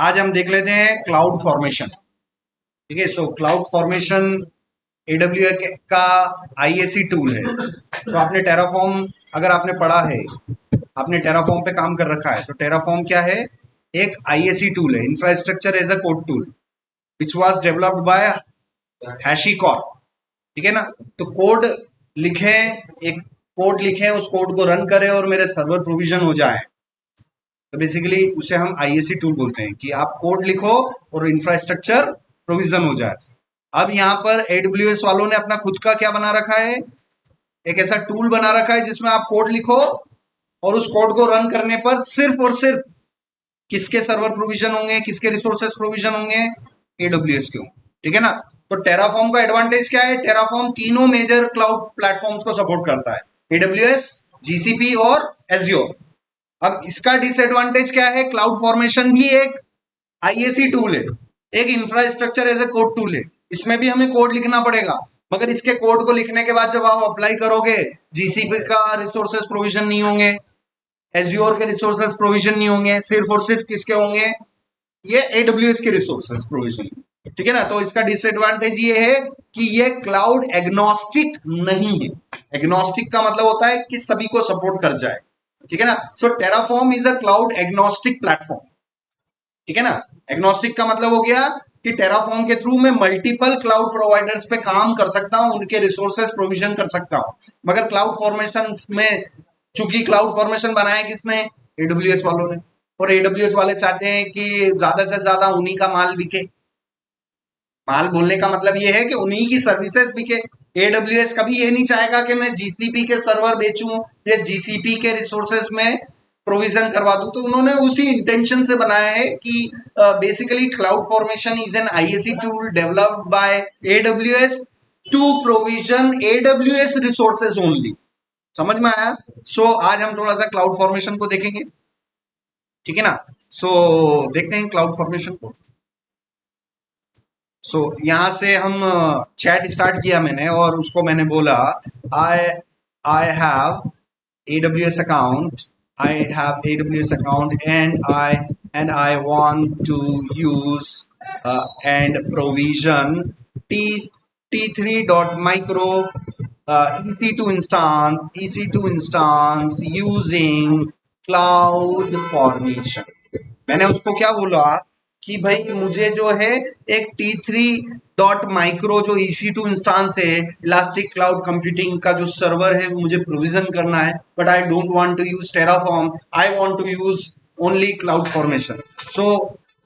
आज हम देख लेते हैं क्लाउड फॉर्मेशन। ठीक है, सो क्लाउड फॉर्मेशन एडब्ल्यू का आईएसी टूल है। तो आपने टेराफॉर्म, अगर आपने पढ़ा है, आपने टेराफॉर्म पे काम कर रखा है, तो टेराफॉर्म क्या है? एक आईएसी टूल है, infrastructure as a code tool, which was developed by HashiCorp. ठीक है ना? तो कोड लिखे, एक कोड लिखे, उस कोड को रन करें और मेरे सर्वर प्रोविजन हो जाए, तो बेसिकली उसे हम आईएसी टूल बोलते हैं कि आप कोड लिखो और इंफ्रास्ट्रक्चर प्रोविजन हो जाए। अब यहाँ पर एडब्ल्यूएस वालों ने अपना खुद का क्या बना रखा है? एक ऐसा टूल बना रखा है जिसमें आप कोड लिखो और उस कोड को रन करने पर सिर्फ और सिर्फ किसके सर्वर प्रोविजन होंगे, किसके रिसोर्सेज प्रोविजन होंगे? एडब्ल्यूएस के होंगे। ठीक है ना? तो टेराफॉर्म का एडवांटेज क्या है? टेराफॉर्म तीनों मेजर क्लाउड प्लेटफॉर्म्स को सपोर्ट करता है, एडब्ल्यूएस, जीसीपी और एज्योर। अब इसका डिसएडवांटेज क्या है? क्लाउड फॉर्मेशन भी एक आईएसी टूल है, एक infrastructure as a code tool है। इसमें भी हमें कोड लिखना पड़ेगा, मगर इसके कोड को लिखने के बाद जब आप अप्लाई करोगे, जीसीपी का रिसोर्सेज प्रोविजन नहीं होंगे, एज्योर के रिसोर्सेज प्रोविजन नहीं होंगे, सिर्फ और सिर्फ किसके होंगे? ये एडब्ल्यूएस के रिसोर्सेज प्रोविजन। ठीक है ना? तो इसका डिसएडवांटेज ये है कि ये क्लाउड एग्नोस्टिक नहीं है। एग्नोस्टिक का मतलब होता है कि सभी को सपोर्ट कर जाए। ठीक है ना? So Terraform is a cloud agnostic platform. ठीक है ना? एग्नोस्टिक का मतलब हो गया कि टेराफॉर्म के थ्रू मैं मल्टीपल क्लाउड प्रोवाइडर्स पे काम कर सकता हूं, उनके रिसोर्सेज प्रोविजन कर सकता हूं। मगर क्लाउड फॉर्मेशन में, चूंकि क्लाउड फॉर्मेशन बनाया किसने? एडब्ल्यूएस वालों ने। और एडब्ल्यूएस वाले चाहते हैं कि ज्यादा से ज्यादा उन्हीं का माल बिके। माल बोलने का मतलब ये है कि उन्हीं की सर्विसेज बिके। एडब्ल्यूएस कभी ये नहीं चाहेगा कि मैं जीसीपी के सर्वर बेचूं या जीसीपी के रिसोर्सेज में प्रोविजन करवा दूं। तो उन्होंने उसी इंटेंशन से बनाया है कि basically CloudFormation is an IAC tool developed by AWS to provision AWS resources only. समझ में आया? सो आज हम थोड़ा सा क्लाउड फॉर्मेशन को देखेंगे। ठीक है ना? सो देखते हैं क्लाउड फॉर्मेशन को। यहाँ से हम चैट स्टार्ट किया मैंने, और उसको मैंने बोला I I have AWS account, I have AWS account, and I want to use and provision T T3.micro EC2 instance using cloud formation। मैंने उसको क्या बोला कि भाई मुझे जो है एक T3.micro जो EC2 इंस्टांस है, इलास्टिक क्लाउड कंप्यूटिंग का जो सर्वर है, मुझे प्रोविजन करना है, but I don't want to use Terraform, I want to use only CloudFormation. So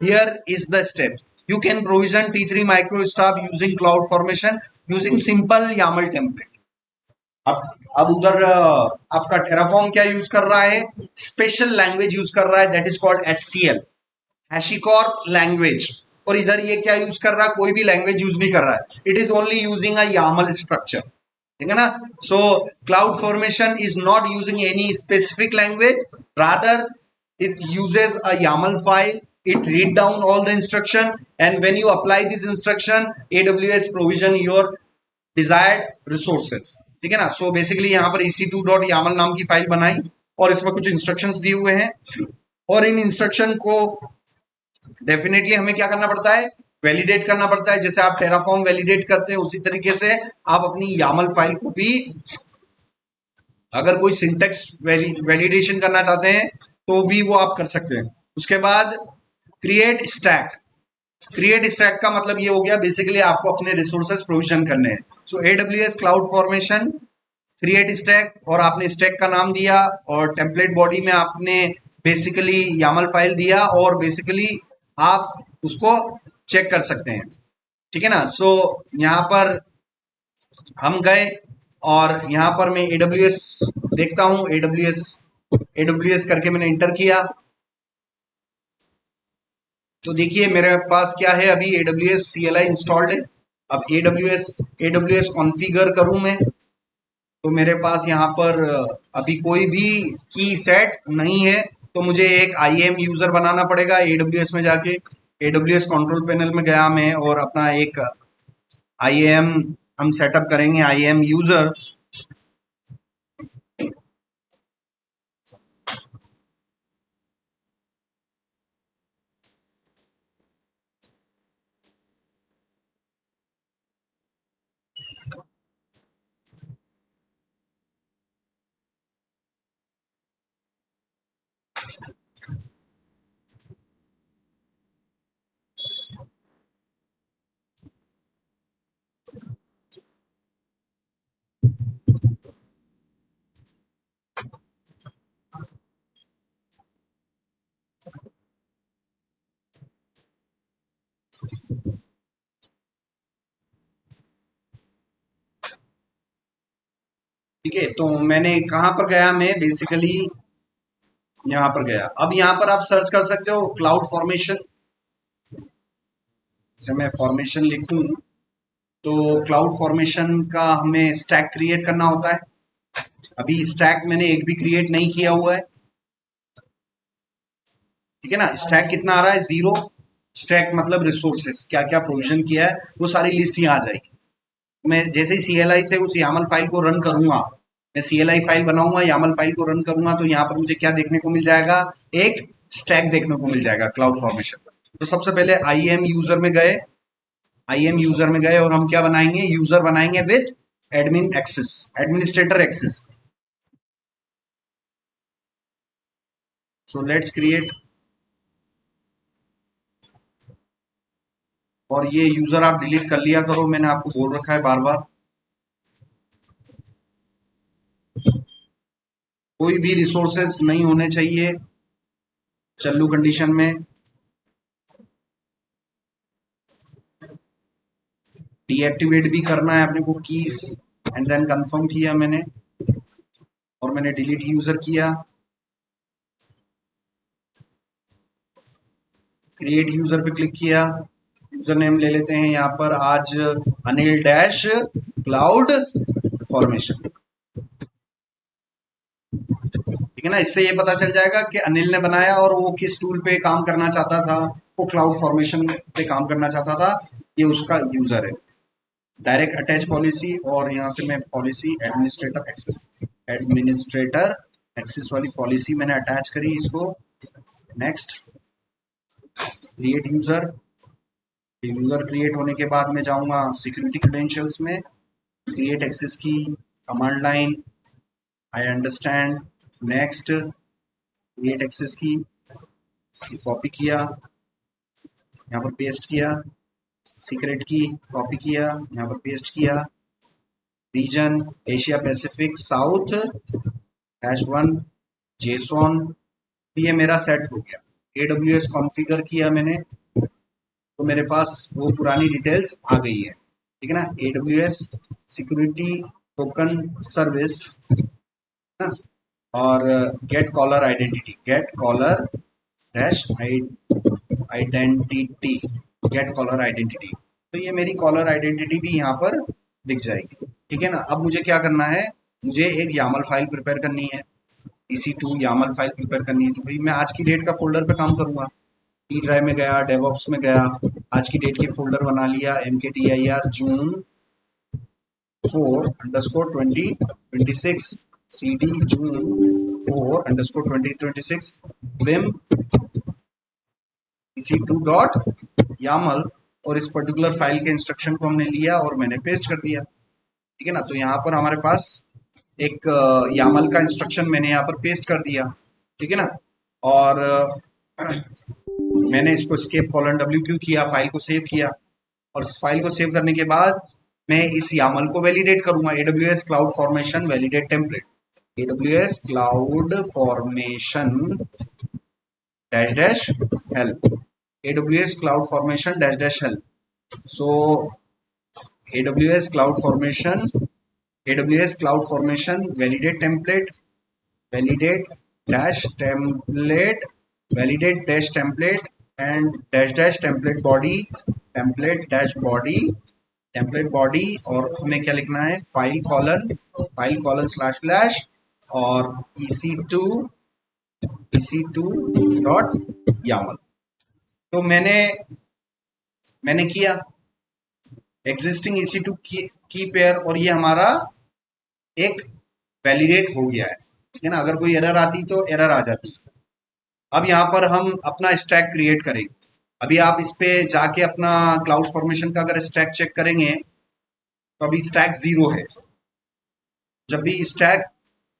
here is the step, you can provision T3 micro stuff using cloud formation using simple YAML template। अब उधर आपका Terraform क्या use कर रहा है? Special language use कर रहा है, that is called HCL, HashiCorp language. और इधर ये क्या यूज कर रहा है? कोई भी लैंग्वेज यूज नहीं कर रहा है, it is only using a YAML structure. ठीक है ना? So CloudFormation is not using any specific language, rather it uses a YAML file, it read down all the instruction, and when you apply this instruction, AWS provision your desired resources। ठीक है ना? So basically यहाँ पर ec2.yaml नाम की file बनाई और इसमें कुछ इंस्ट्रक्शंस दिए हुए हैं, और इन इंस्ट्रक्शन को डेफिनेटली हमें क्या करना पड़ता है? वैलिडेट करना पड़ता है। जैसे आप टेराफॉर्म वैलिडेट करते हैं, उसी तरीके से आप अपनी यामल फाइल को भी, अगर कोई सिंटेक्स वैलिडेशन करना चाहते हैं तो भी वो आप कर सकते हैं। उसके बाद क्रिएट स्टैक। क्रिएट स्टैक का मतलब ये हो गया बेसिकली आपको अपने रिसोर्सेज प्रोविजन करने हैं। So AWS CloudFormation create stack, और आपने स्टैक का नाम दिया, और टेम्पलेट बॉडी में आपने बेसिकली यामल फाइल दिया, और बेसिकली आप उसको चेक कर सकते हैं। ठीक है ना? सो यहाँ पर हम गए, और यहाँ पर मैं AWS देखता हूँ, AWS करके मैंने इंटर किया, तो देखिए मेरे पास क्या है, अभी AWS CLI इंस्टॉल्ड है। अब AWS कॉन्फ़िगर करूं मैं, तो मेरे पास यहाँ पर अभी कोई भी की सेट नहीं है, तो मुझे एक IAM यूजर बनाना पड़ेगा AWS में जाके। AWS कंट्रोल पैनल में गया मैं, और अपना एक IAM हम सेटअप करेंगे, IAM यूजर। ठीक है, तो मैंने कहां पर गया, मैं बेसिकली यहां पर गया। अब यहां पर आप सर्च कर सकते हो क्लाउड फॉर्मेशन। जैसे मैं फॉर्मेशन लिखूं तो क्लाउड फॉर्मेशन का हमें स्टैक क्रिएट करना होता है। अभी स्टैक मैंने एक भी क्रिएट नहीं किया हुआ है। ठीक है ना, स्टैक कितना आ रहा है, 0। स्टैक मतलब रिसोर्सेस, क्या क्या प्रोविजन किया है वो सारी लिस्ट यहाँ आ जाएगी। मैं जैसे ही CLI से उस YAML फाइल को रन करूंगा, मैं CLI फाइल बनाऊंगा, YAML फाइल को रन करूंगा, तो यहाँ पर मुझे क्या देखने को मिल जाएगा, एक स्टैक देखने को मिल जाएगा क्लाउड फॉर्मेशन। तो सबसे पहले IAM यूजर में गए, IAM यूजर में गए और हम क्या बनाएंगे, यूजर बनाएंगे with admin access, administrator access. So let's create. और ये यूजर आप डिलीट कर लिया करो, मैंने आपको बोल रखा है बार बार। कोई भी रिसोर्सेस नहीं होने चाहिए चालू कंडीशन में। डीएक्टिवेट भी करना है अपने को कीज, एंड देन कंफर्म किया मैंने, और मैंने डिलीट यूजर किया। क्रिएट यूजर पे क्लिक किया, यूजर नेम ले लेते हैं यहाँ पर आज अनिल डैश क्लाउड फॉर्मेशन। ठीक है ना, इससे ये पता चल जाएगा कि अनिल ने बनाया और वो किस टूल पे काम करना चाहता था, वो क्लाउड फॉर्मेशन पे काम करना चाहता था, ये उसका यूजर है। डायरेक्ट अटैच पॉलिसी, और यहाँ से मैं policy administrator access, administrator access वाली पॉलिसी मैंने अटैच करी इसको। Next, create user. User create होने के बाद मैं जाऊंगा सिक्योरिटी क्रेडेंशियल्स में, create access key, command line, I understand, next, create access key, copy किया, यहाँ पर पेस्ट किया, सीक्रेट की कॉपी किया, यहाँ पर पेस्ट किया, region Asia Pacific south -1 JSON, ये मेरा सेट हो गया। AWS कॉन्फ़िगर किया मैंने, तो मेरे पास वो पुरानी डिटेल्स आ गई है। ठीक है ना, AWS सिक्योरिटी टोकन सर्विस ना, और get caller identity, get caller dash identity, get caller identity. तो ये मेरी कॉलर आइडेंटिटी भी यहाँ पर दिख जाएगी। ठीक है ना, अब मुझे क्या करना है, मुझे एक यामल फाइल प्रिपेयर करनी है, EC2 यामल फाइल प्रिपेयर करनी है। तो भाई मैं आज की डेट का फोल्डर पे काम करूंगा। टी ड्राइव में गया, डेवऑप्स में गया, आज की डेट की फोल्डर बना लिया, MKDIR जून 4_2026 CD जून 4_2026 विम EC2.YAML, और इस पर्टिकुलर फाइल के इंस्ट्रक्शन को हमने लिया और मैंने पेस्ट कर दिया। ठीक है ना, तो यहाँ पर हमारे पास एक YAML का इंस्ट्रक्शन मैंने यहाँ पर पेस्ट कर दिया। ठीक है ना, और मैंने इसको escape: WQ किया, फाइल को सेव किया, और इस फाइल को सेव करने के बाद मैं इस YAML को वैलिडेट करूंगा। AWS cloud formation validate template, AWS cloud formation dash dash help, AWS cloud formation dash dash help. So AWS cloud formation, AWS cloud formation validate template, validate dash template, validate dash template and dash dash template body, template dash body, template body, और हमें क्या लिखना है, file colon slash slash, और EC2.YAML। तो मैंने किया existing EC2 की पेयर, और ये हमारा एक वैलिडेट हो गया है। ठीक है ना, अगर कोई एरर आती तो एरर आ जाती। अब यहाँ पर हम अपना स्टैक क्रिएट करेंगे। अभी आप इस पे जाके अपना क्लाउड फॉर्मेशन का अगर स्टैक चेक करेंगे तो अभी स्टैक 0 है। जब भी स्टैक,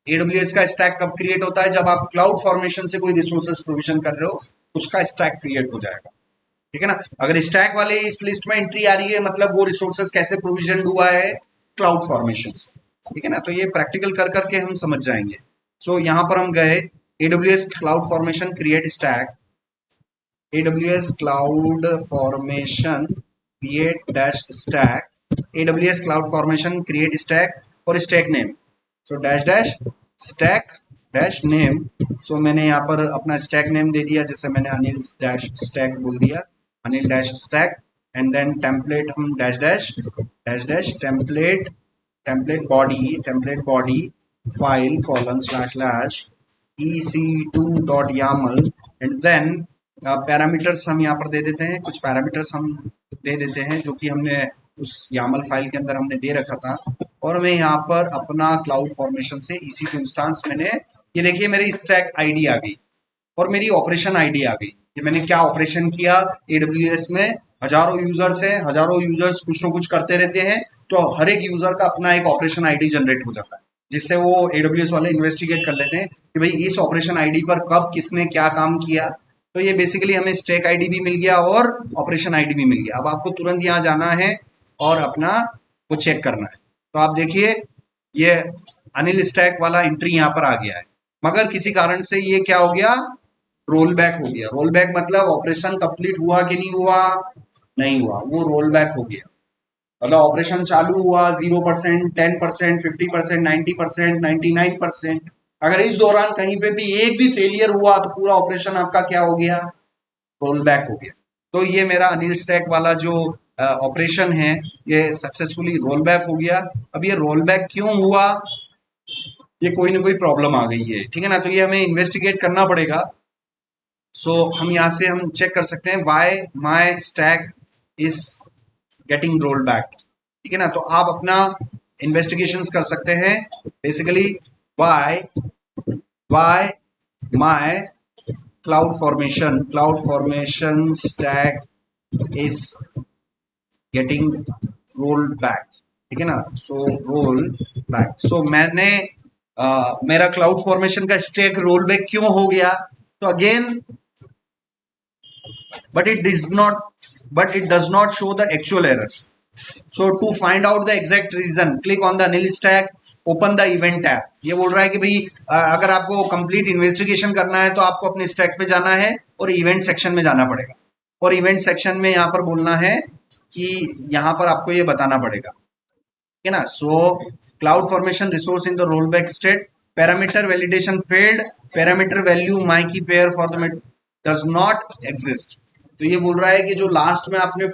AWS का स्टैक कब क्रिएट होता है, जब आप क्लाउड फॉर्मेशन से कोई रिसोर्सेज प्रोविजन कर रहे हो, उसका स्टैक क्रिएट हो जाएगा। ठीक है ना, अगर स्टैक वाले इस लिस्ट में एंट्री आ रही है, मतलब वो रिसोर्सेज कैसे प्रोविजन हुआ है, क्लाउड फॉर्मेशन। ठीक है ना, तो ये प्रैक्टिकल कर करके हम समझ जाएंगे। सो यहाँ पर हम गए AWS CloudFormation create stack, AWS CloudFormation create dash stack, AWS CloudFormation create stack और stack name. So dash dash stack dash name. So मैंने यहाँ पर अपना स्टैक नेम दे दिया, जैसे मैंने अनिल डैश स्टैक बोल दिया, Anil dash stack. And then template हम dash dash template body file colon slash ec2.yaml। And then parameters हम यहाँ पर दे देते हैं, कुछ पैरामीटर्स हम दे देते हैं जो कि हमने उस यामल फाइल के अंदर हमने दे रखा था। और मैं यहाँ पर अपना क्लाउड फॉर्मेशन से EC2 इंस्टांस मैंने, ये देखिए मेरी स्टैक आईडी आ गई और मेरी ऑपरेशन आईडी आ गई। ये मैंने क्या ऑपरेशन किया, AWS में हजारों यूजर्स है, हजारों यूजर्स कुछ ना कुछ करते रहते हैं, तो हर एक यूजर का अपना एक ऑपरेशन आईडी जनरेट हो जाता है, जिससे वो AWS वाले इन्वेस्टिगेट कर लेते हैं कि भाई इस ऑपरेशन आईडी पर कब किसने क्या काम किया। तो ये बेसिकली हमें स्टैक आईडी भी मिल गया और ऑपरेशन आईडी भी मिल गया। अब आपको तुरंत यहाँ जाना है और अपना वो चेक करना है। तो आप देखिए ये अनिल स्टैक वाला एंट्री यहाँ पर आ गया है, मगर किसी कारण से ये क्या हो गया, रोल बैक हो गया। रोल बैक मतलब ऑपरेशन कंप्लीट हुआ कि नहीं हुआ, नहीं हुआ, वो रोल बैक हो गया। मतलब ऑपरेशन चालू हुआ 0%, 10%, 50%, 90%, 99%। अगर इस दौरान कहीं पे भी एक भी फेलियर हुआ तो पूरा ऑपरेशन आपका क्या हो गया, रोल बैक हो गया। तो ये मेरा अनिल स्टैक वाला जो ऑपरेशन है ये सक्सेसफुली रोल बैक हो गया। अब ये रोल बैक क्यों हुआ, ये कोई ना कोई प्रॉब्लम आ गई है, ठीक है ना, तो ये हमें इन्वेस्टिगेट करना पड़ेगा। सो हम यहाँ से हम चेक कर सकते हैं why my stack is getting roll back, ठीक है ना। तो आप अपना इन्वेस्टिगेशंस कर सकते हैं, basically why my CloudFormation stack is getting rolled back, ठीक है ना। सो रोल बैक, सो मैंने मेरा क्लाउड फॉर्मेशन का स्टैक रोल बैक क्यों हो गया, तो again but it does not show the actual error. So to find out the exact reason, click on the Anil stack, open the event tab। ये बोल रहा है कि भाई अगर आपको कंप्लीट इन्वेस्टिगेशन करना है तो आपको अपने स्टैक पे जाना है और इवेंट सेक्शन में जाना पड़ेगा। और इवेंट सेक्शन में यहाँ पर बोलना है कि यहाँ पर आपको ये बताना पड़ेगा, ठीक है ना। So CloudFormation resource in the roll back state, parameter validation failed, parameter value my key pair for the does not exist. तो ये बोल रहा है कि जो लास्ट में आपने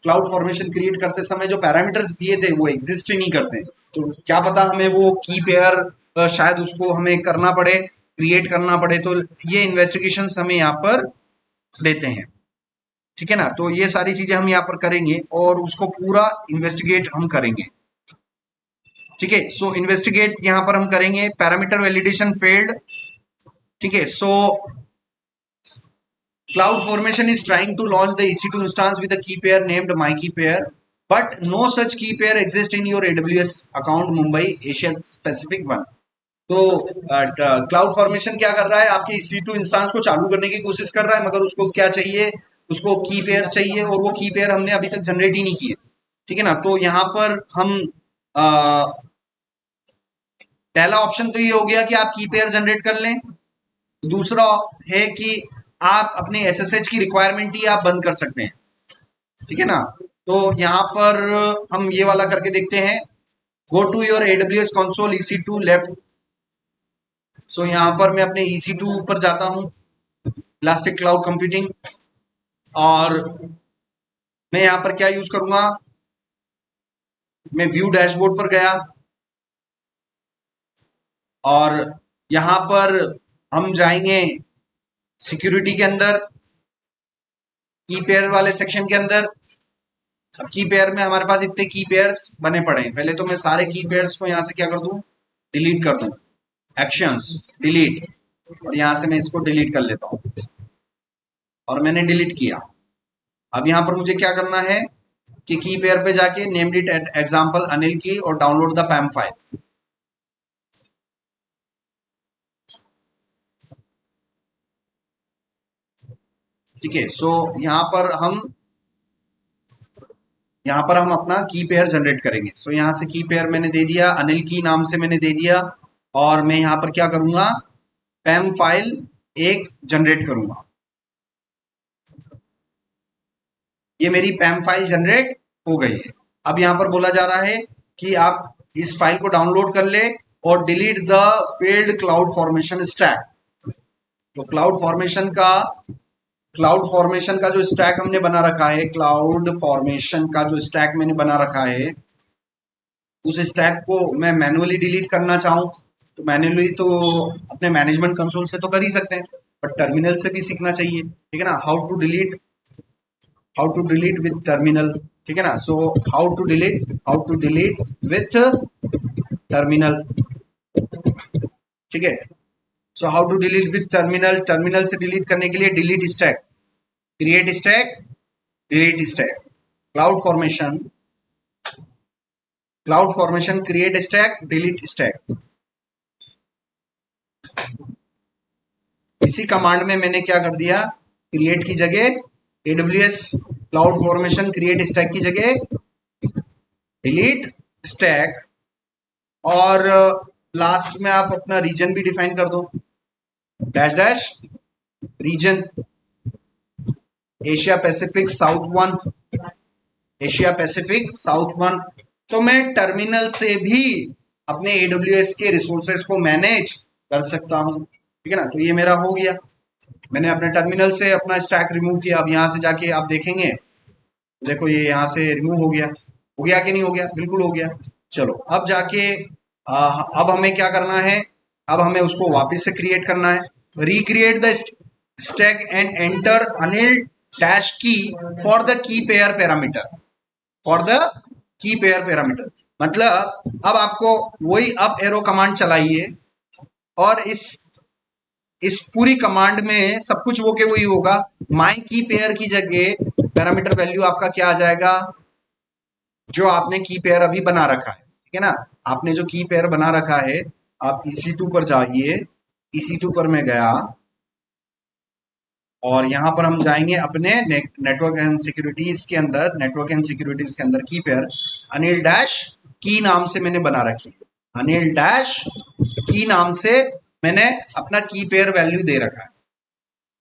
क्लाउड फॉर्मेशन क्रिएट करते समय जो पैरामीटर्स दिए थे वो एग्जिस्ट ही नहीं करते। तो क्या पता हमें वो की पेयर शायद उसको हमें करना पड़े, क्रिएट करना पड़े। तो ये इन्वेस्टिगेशन हमें यहाँ पर देते हैं, ठीक है ना। तो ये सारी चीजें हम यहाँ पर करेंगे और उसको पूरा इन्वेस्टिगेट हम करेंगे, ठीक है। सो इन्वेस्टिगेट यहाँ पर हम करेंगे, पैरामीटर वैलिडेशन फेल्ड, ठीक है। सो cloud formation is trying to launch the EC2 instance with a key pair named myKeyPair, but no such key pair exists in your AWS account Mumbai Asia Pacific 1। तो cloud formation क्या कर रहा है, आपके EC2 instance को चालू करने की कोशिश कर रहा है, मगर उसको क्या चाहिए, उसको की पेयर चाहिए और वो की पेयर हमने अभी तक जनरेट ही नहीं किए, ठीक है ना। तो यहाँ पर हम पहला ऑप्शन तो ये हो गया कि आप की पेयर जनरेट कर लें। दूसरा है कि आप अपने SSH की रिक्वायरमेंट ही आप बंद कर सकते हैं, ठीक है ना। तो यहाँ पर हम ये वाला करके देखते हैं, go to your AWS console EC2 left. So यहाँ पर मैं अपने EC2 पर जाता हूँ, इलास्टिक क्लाउड कंप्यूटिंग, और मैं यहाँ पर क्या यूज करूंगा, मैं व्यू डैशबोर्ड पर गया और यहाँ पर हम जाएंगे सिक्योरिटी के अंदर, की पेयर वाले सेक्शन के अंदर। अब की पेयर में हमारे पास इतने की पेयर्स बने पड़े हैं, पहले तो मैं सारे की पेयर्स को यहाँ से क्या कर दूं, डिलीट कर दूं, एक्शंस डिलीट, और यहाँ से मैं इसको डिलीट कर लेता हूँ और मैंने डिलीट किया। अब यहाँ पर मुझे क्या करना है कि की पेयर पे जाके नेम्ड इट एग्जाम्पल अनिल की और डाउनलोड द पैम फाइल, ठीक है। सो यहाँ पर हम अपना की पेयर जनरेट करेंगे। सो यहाँ से की पेयर मैंने दे दिया, अनिल की नाम से मैंने दे दिया, और मैं यहाँ पर क्या करूंगा, पैम फाइल एक जनरेट करूंगा, ये मेरी पैम फाइल जनरेट हो गई है। अब यहाँ पर बोला जा रहा है कि आप इस फाइल को डाउनलोड कर ले और delete the failed cloud formation stack. तो क्लाउड फॉर्मेशन का जो स्टैक हमने बना रखा है, क्लाउड फॉर्मेशन का जो स्टैक मैंने बना रखा है, उस स्टैक को मैं मैन्युअली डिलीट करना चाहूँ तो मैन्युअली तो अपने मैनेजमेंट कंसोल से तो कर ही सकते हैं, बट टर्मिनल से भी सीखना चाहिए, ठीक है ना। How to delete with terminal, ठीक है ना। So how to delete with terminal, ठीक है। So how to delete with terminal, terminal से डिलीट करने के लिए delete stack, create stack, delete stack, CloudFormation create stack, delete stack. इसी कमांड में मैंने क्या कर दिया, क्रिएट की जगह AWS CloudFormation create stack की जगह डिलीट स्टैक, और लास्ट में आप अपना रीजन भी डिफाइन कर दो, dash dash region Asia Pacific south 1, Asia Pacific south 1। तो मैं टर्मिनल से भी अपने AWS के रिसोर्सेज को मैनेज कर सकता हूं, ठीक है ना। तो ये मेरा हो गया, मैंने अपने टर्मिनल से अपना स्टैक रिमूव किया। अब यहाँ से जाके आप देखेंगे, देखो ये यहाँ से रिमूव हो गया कि नहीं हो गया, बिल्कुल हो गया। चलो अब जाके अब हमें क्या करना है, अब हमें उसको वापस से क्रिएट करना है। Recreate the stack and enter Anil dash key for the key pair parameter, मतलब अब आपको वही अप एरो कमांड चलाइए और इस पूरी कमांड में सब कुछ वो के वही होगा। माई की पेयर की जगह पैरामीटर वैल्यू आपका क्या आ जाएगा, जो आपने की पेयर अभी बना रखा है, ठीक है ना। आपने जो की पेयर बना रखा है, आप EC2 पर जाइए, EC2 पर मैं गया और यहां पर हम जाएंगे अपने नेटवर्क एंड सिक्योरिटीज के अंदर, की पेयर अनिल डैश की नाम से मैंने बना रखी है, अनिल डैश की नाम से मैंने अपना की पेयर वैल्यू दे रखा है,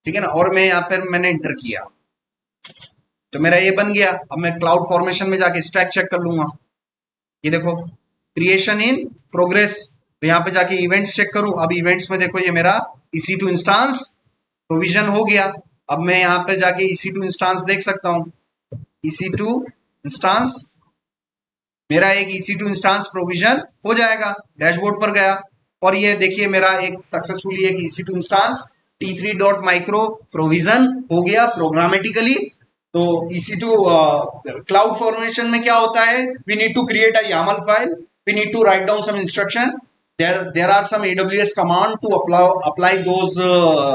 ठीक है ना। और मैं यहाँ पर मैंने इंटर किया तो मेरा ये बन गया। अब मैं क्लाउड फॉर्मेशन में जाके स्टैक चेक कर लूंगा, ये देखो क्रिएशन इन प्रोग्रेस, तो यहाँ पे जाके इवेंट्स चेक करूं। अब इवेंट्स में देखो ये मेरा EC2 इंस्टांस प्रोविजन हो गया। अब मैं यहाँ पे जाके EC2 इंस्टांस देख सकता हूँ, EC2 इंस्टांस, मेरा एक EC2 इंस्टांस प्रोविजन हो जाएगा। डैशबोर्ड पर गया और ये देखिए मेरा एक सक्सेसफुली एक EC2 इंस्टांस T3.micro प्रोविजन हो गया प्रोग्रामेटिकली। तो EC2 क्लाउड फॉर्मेशन में क्या होता है, we need to create a YAML file, we need to write down some instruction, there are some AWS command to apply those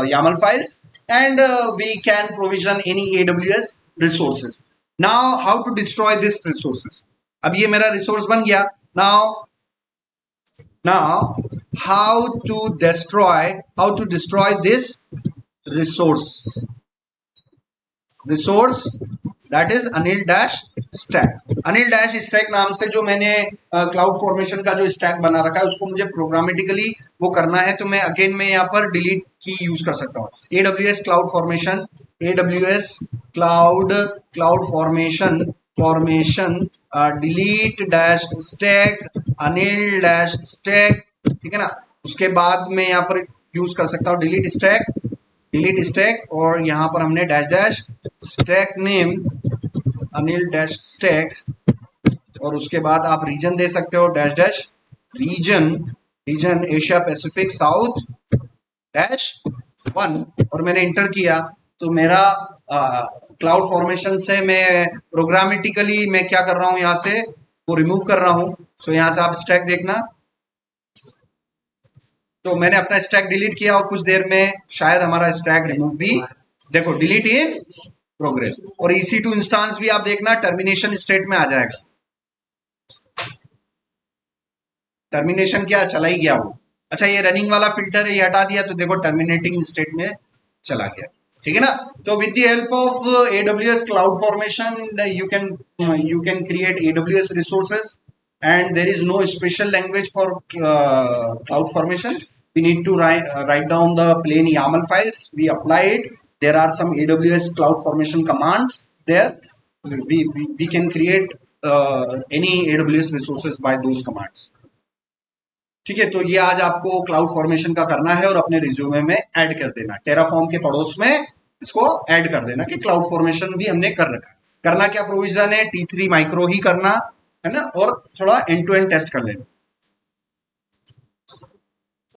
YAML files, and we can provision any AWS resources. Now how to destroy these resources, अब ये मेरा resource बन गया। now how to destroy this resource that is Anil dash stack नाम से जो मैंने cloud formation का जो स्टैक बना रखा है उसको मुझे प्रोग्रामेटिकली वो करना है। तो मैं अगेन मैं यहाँ पर डिलीट की यूज कर सकता हूँ, AWS cloud formation delete dash stack Anil dash stack, ठीक है ना। उसके बाद मैं यहाँ पर यूज कर सकता हूँ डिलीट स्टैक और यहाँ पर हमने dash dash stack name Anil dash stack, और उसके बाद आप रीजन दे सकते हो dash dash region Asia Pacific south dash 1, और मैंने इंटर किया तो मेरा क्लाउड फॉर्मेशन से मैं प्रोग्रामेटिकली मैं क्या कर रहा हूँ, यहाँ से वो रिमूव कर रहा हूँ। तो यहाँ से आप स्टैक देखना, तो मैंने अपना स्टैक डिलीट किया और कुछ देर में शायद हमारा स्टैक रिमूव भी, देखो डिलीट इन प्रोग्रेस। और EC2 इंस्टांस भी आप देखना टर्मिनेशन स्टेट में आ जाएगा, टर्मिनेशन क्या चला ही गया वो। अच्छा ये रनिंग वाला फिल्टर है, ये हटा दिया तो देखो टर्मिनेटिंग स्टेट में चला गया, ठीक है ना। तो with the help of AWS cloud formation you can create AWS resources and there is no special language for cloud formation. We need to write down the plain YAML files, we apply it, there are some AWS cloud formation commands there, we can create any AWS resources by those commands. ठीक है, तो ये आज आपको cloud formation का करना है और अपने रिज्यूमे में ऐड कर देना, टेराफॉर्म के पड़ोस में इसको ऐड कर देना कि क्लाउड फॉर्मेशन भी हमने कर रखा है। करना क्या प्रोविजन है, T3 माइक्रो ही करना है ना, और थोड़ा एंड टू एंड टेस्ट कर लेना।